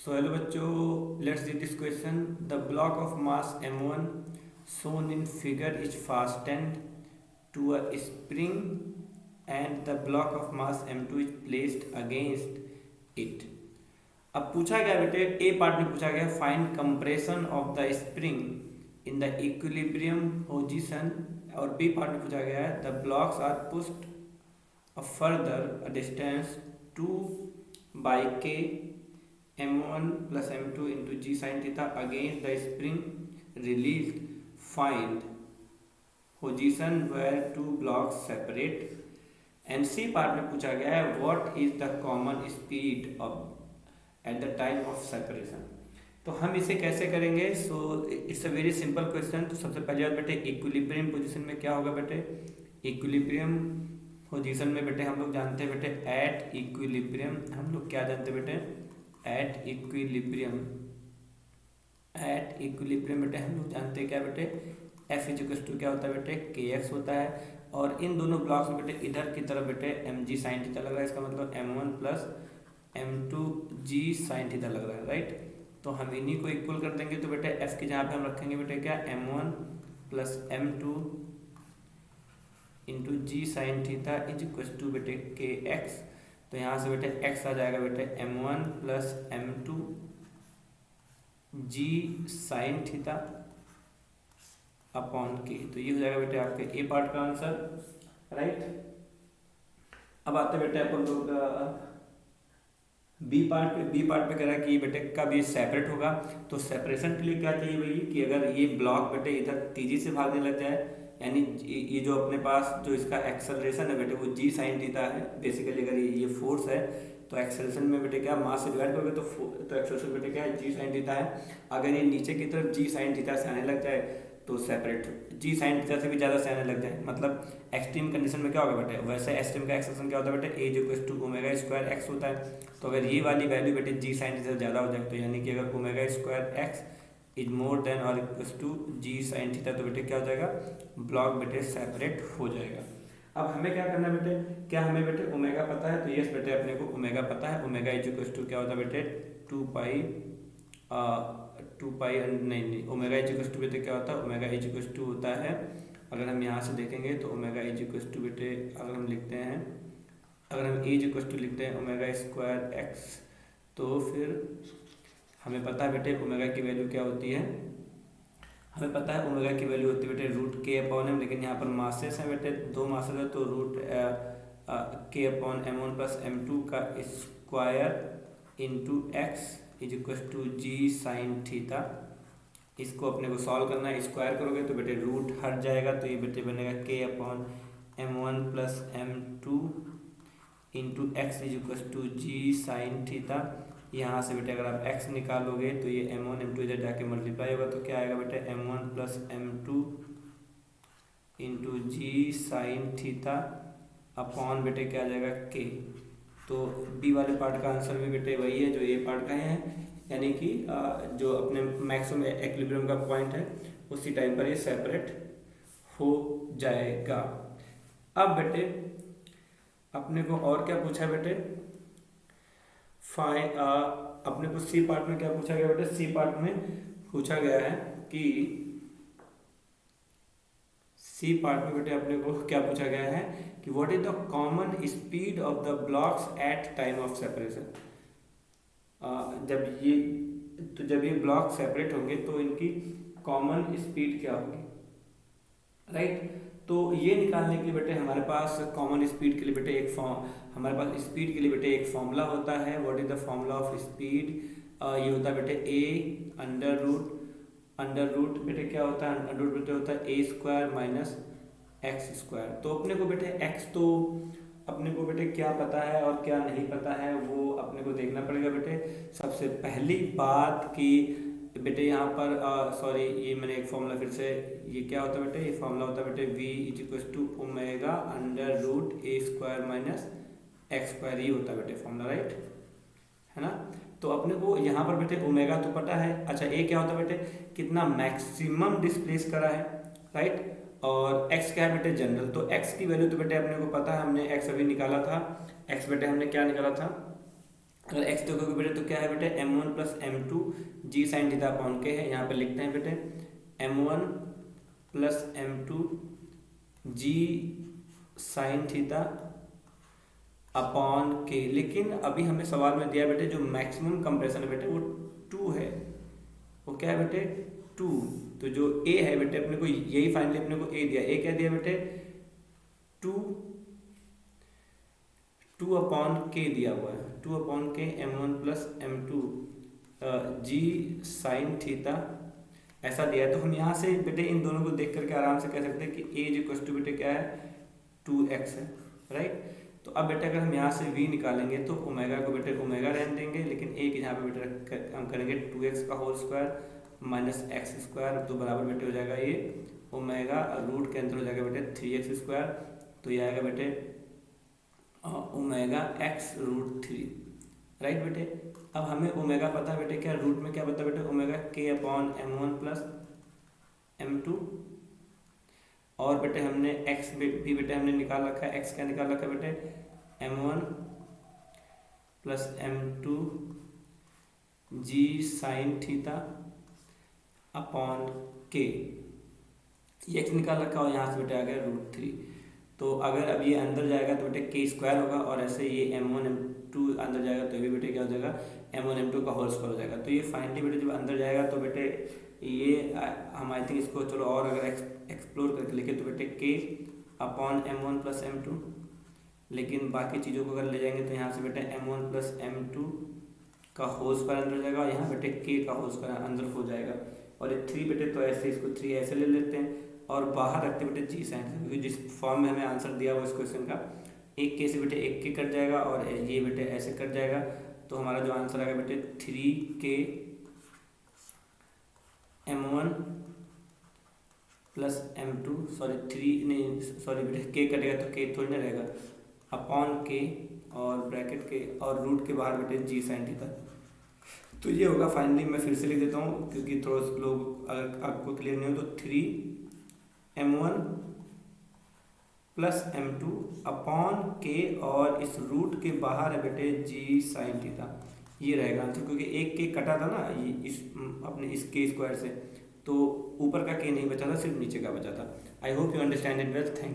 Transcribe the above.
So hello बच्चों, let's read this question. The block of mass m1 shown in figure is fastened to a spring and the block of mass m2 is placed against it. अब पूछा गया बेटे, ए part में पूछा गया find compression of the spring in the equilibrium position, और b part में पूछा गया है the blocks are pushed a further distance 2/k m1 plus m2 into g sin theta against the spring released. Find position where two blocks separate. and C part में पूछा गया है what is the common speed of at the time of separation. तो हम इसे कैसे करेंगे? So it's a very simple question. तो सबसे पहले बात बेटे, इक्विलिब्रियम पोजीशन में क्या होगा बेटे? इक्विलिब्रियम पोजीशन में बेटे हम लोग जानते हैं बेटे एट इक्विलिब्रियम हम लोग क्या जानते हैं बेटे? एट इक्विलिब्रियम बेटे हम लोग जानते हैं क्या बेटे? एफ इज टू क्या होता है बेटे? के एक्स होता है. और इन दोनों ब्लॉक्स में बेटे इधर की तरफ बेटे एम जी साइन थीटा लग रहा है. इसका मतलब m1 प्लस m2 जी साइन थीटा लग रहा है, राइट. तो हम इन्हीं को इक्वल कर देंगे. तो बेटे एफ के जहाँ पे हम रखेंगे बेटे क्या? m1 plus m2 into g sine theta is equal to बेटे के एक्स. तो यहाँ से बेटे x आ जाएगा बेटे m1 प्लस m2 जी साइन थीटा अपॉन के. तो ये हो जाएगा बेटे आपके ए पार्ट का आंसर, राइट. अब आते बेटे अपन लोग बी पार्ट पे कह रहा है कि बेटे कब ये सेपरेट होगा. तो सेपरेशन के लिए क्या चाहिए भाई? कि अगर ये ब्लॉक बेटे इधर तेजी से भागने लग जाए, यानी ये जो अपने पास जो इसका एक्सेलरेशन है बेटे वो जी साइन थीटा है. बेसिकली अगर ये फोर्स है तो एक्सेलरेशन में बेटे क्या मास से डिवाइड करोगे तो एक्सेलरेशन बेटे क्या है? जी साइन थीटा है. अगर ये नीचे की तरफ जी साइन थीटा से आने लग जाए तो सेपरेट जी साइन थीटा से भी ज़्यादा से आने लग जाए, मतलब एक्सट्रीम कंडीशन में क्या होगा बेटे? वैसे एक्सट्रीम का एक्सेलरेशन क्या होता है बेटे? A is equal to omega square x होता है. तो अगर ये वाली वैल्यू बेटे जी साइन थीटा से ज़्यादा हो जाए, तो यानी कि अगर omega square x is more than और equal to g sine theta, तो बेटे क्या हो जाएगा? ब्लॉक बेटे सेपरेट हो जाएगा. अब हमें क्या करना है बेटे? क्या हमें बेटे ओमेगा पता है? तो यस बेटे अपने को ओमेगा पता है. ओमेगा इज इक्वल टू क्या होता है बेटे? 2 पाई नहीं ओमेगा इज इक्वल टू बेटे क्या होता है? ओमेगा इज इक्वल टू होता है, अगर हम यहाँ से देखेंगे तो ओमेगा इज इक्वल टू बेटे अगर हम लिखते हैं, अगर हम इज इक्वल टू लिखते हैं ओमेगा स्क्वायर एक्स, तो फिर हमें पता है बेटे ओमेगा की वैल्यू क्या होती है? हमें पता है ओमेगा की वैल्यू होती है बेटे रूट के अपॉन एम. लेकिन यहाँ पर मासेस हैं बेटे, दो मासेस है, तो रूट के अपॉन m1 प्लस m2 का square into x is equal to g sine theta. इसको अपने को सॉल्व करना है. स्क्वायर करोगे तो बेटे रूट हट जाएगा, तो ये बेटे बनेगा k upon m1 plus m2 into x is equal to g sine theta. यहाँ से बेटे अगर आप x निकालोगे तो ये m1 m2 इधर जाके मल्टीप्लाई होगा, तो क्या आएगा बेटे? m1 plus m2 into g sine theta upon बेटे क्या आ जाएगा? k. तो बी वाले पार्ट का आंसर भी बेटे वही है जो ए पार्ट का है, यानी कि जो अपने मैक्सिमम इक्विलिब्रियम का पॉइंट है उसी टाइम पर ये सेपरेट हो जाएगा. अब बेटे अपने को और क्या पूछा है बेटे? अपने को सी पार्ट में क्या पूछा गया बेटे? सी पार्ट में पूछा गया है कि सी पार्ट में बेटे अपने को क्या पूछा गया है कि what is the common speed of the blocks at time of separation. जब ये ब्लॉक सेपरेट होंगे तो इनकी कॉमन स्पीड क्या होगी, राइट. तो ये निकालने के लिए बेटे हमारे पास कॉमन स्पीड के लिए बेटे हमारे पास स्पीड के लिए बेटे एक फॉर्मूला होता है. What is the formula of speed? ये होता है बेटे ए अंडर रूट बेटे क्या होता है? अंडर रूट बेटे होता है ए स्क्वायर माइनस एक्स स्क्वायर. तो अपने को बेटे एक्स तो अपने को बेटे क्या पता है और क्या नहीं पता है वो अपने को देखना पड़ेगा बेटे. सबसे पहली बात कि बेटे यहाँ पर सॉरी ये मैंने एक फॉर्मूला फिर से, ये क्या होता है बेटे? ये फॉर्मूला होता है बेटे v is equal to omega under root a square minus x square. ये होता है बेटे फॉर्मूला, राइट है ना. तो अपने को यहाँ पर बेटे ओमेगा तो पता है. अच्छा ए क्या होता है बेटे? कितना मैक्सिमम डिस्प्लेस करा है, राइट. और x क्या है बेटे? जनरल. तो x की वैल्यू तो बेटे अपने को पता है, हमने x अभी निकाला था. x बेटे हमने क्या निकाला था? अगर एक्स देखोगे बेटे तो क्या है बेटे, m1 प्लस m2 जी साइन थीटा अपॉन के है। यहाँ पे लिखते हैं बेटे m1 प्लस m2 जी साइन थीटा अपॉन के। लेकिन अभी हमें सवाल में दिया बेटे जो मैक्सिमम कंप्रेशन है बेटे वो 2 है। वो क्या है बेटे, 2। तो जो ए है बेटे अपने को यही फाइनली अपने को ए दिया। ए क्या दिया बेटे, 2 अपॉन के दिया हुआ है। 2 अपॉन के m1 प्लस m2 जी साइन थीटा ऐसा दिया है। तो हम यहाँ से बेटे इन दोनों को देख करके आराम से कह सकते हैं कि ए इक्वल टू बेटे क्या है, 2x है, राइट। तो अब बेटे अगर हम यहाँ से v निकालेंगे तो ओमेगा को बेटे ओमेगा रहने देंगे, लेकिन a के यहाँ पे बेटे हम करेंगे 2x का whole square minus x square, तो बराबर बेटे हो जाएगा ये ओमेगा रूट कैंसिल हो जाएगा बेटे 3x स्क्वायर। तो ये आएगा बेटे ओमेगा एक्स रूट 3, राइट बेटे। अब हमें ओमेगा पता है बेटे, क्या रूट में क्या पता है बेटे, omega k upon m1 plus m2। और बेटे हमने x भी बेटे हमने निकाल रखा है। x क्या निकाल रखा है बेटे, m1 प्लस m2 जी साइन थीटा अपॉन के, ये x निकाल रखा और यहाँ से बेटे आ गया रूट 3। तो अगर अब ये अंदर जाएगा तो बेटे के स्क्वायर होगा, और ऐसे ये m1 m2 अंदर जाएगा तो ये बेटे क्या हो जाएगा, m1 m2 का होल स्क्वायर हो जाएगा। तो ये फाइनली बेटे जब अंदर जाएगा तो बेटे ये हम आई थिंक इसको चलो और अगर एक्सप्लोर करके लिखे तो बेटे के अपॉन m1 प्लस m2, लेकिन बाकी चीज़ों को अगर ले जाएंगे तो यहाँ से बेटे m1 प्लस m2 का होल स्क्वायर अंदर जाएगा, और यहाँ बेटे के का होल स्क्वायर अंदर हो जाएगा। और ये 3 बेटे तो ऐसे इसको 3 ऐसे ले लेते हैं और बाहर रखते बेटे जी साइन, क्योंकि जिस फॉर्म में हमें आंसर दिया हुआ इस क्वेश्चन का, एक के से बेटे एक के कट जाएगा और ये बेटे ऐसे कट जाएगा। तो हमारा जो आंसर आएगा बेटे 3k m1 plus m2, sorry 3 नहीं सॉरी बेटे के कटेगा तो के थोड़ी ना रहेगा, अपॉन के और ब्रैकेट के और रूट के बाहर बेटे जी साइन थीटा। तो ये होगा फाइनली, मैं फिर से लिख देता हूँ क्योंकि थोड़ा सा लोग अगर आपको क्लियर नहीं हो तो 3m1 प्लस m2 अपॉन के और इस रूट के बाहर है बेटे जी साइन थीटा, ये रहेगा आंसर। क्योंकि एक के कटा था ना ये इस अपने इस के स्क्वायर से, तो ऊपर का के नहीं बचा था, सिर्फ नीचे का बचा था। I hope you understand it well, thank